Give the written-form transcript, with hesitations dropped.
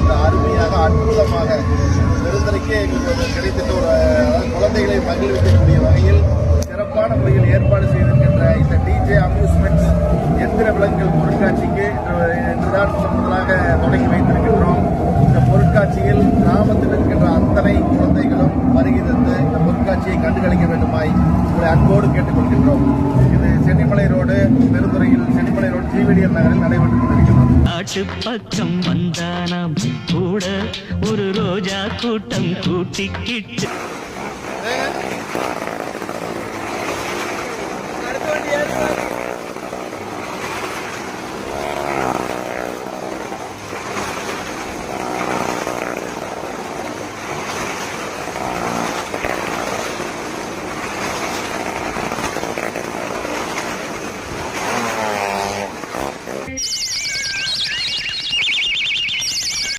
மிக அருமையாக அற்புதமாக பெருந்தரைக்கே எங்களுக்கு கிடைத்திட்ட ஒரு அதாவது குழந்தைகளை மகிழ்விக்கக்கூடிய வகையில் சிறப்பான முறையில் ஏற்பாடு செய்திருக்கின்ற இந்த டிஜே அம்யூஸ்மெண்ட்ஸ் எந்திர விலங்குகள் பொருட்காட்சிக்கு இன்றுதான் முதலாக தொடங்கி வைத்திருக்கின்றோம். இந்த பொருட்காட்சியில் கிராமத்தில் இருக்கின்ற அத்தனை குழந்தைகளும் வருகை தந்து இந்த பொருட்காட்சியை கண்டுகளிக்க வேண்டுமாய் உங்களை அன்போடு கேட்டுக்கொள்கின்றோம். இது சென்னிமலை ரோடு பெருந்துறையில் சென்னிமலை ரோடு ஜிவிடிஎல் நகரில் நடைபெற்றுக் கொண்டிருக்கிறோம். ஆட்டு பக்கம் வந்தானாம் கூட ஒரு ரோஜா கூட்டம் கூட்டிக்கிட்டு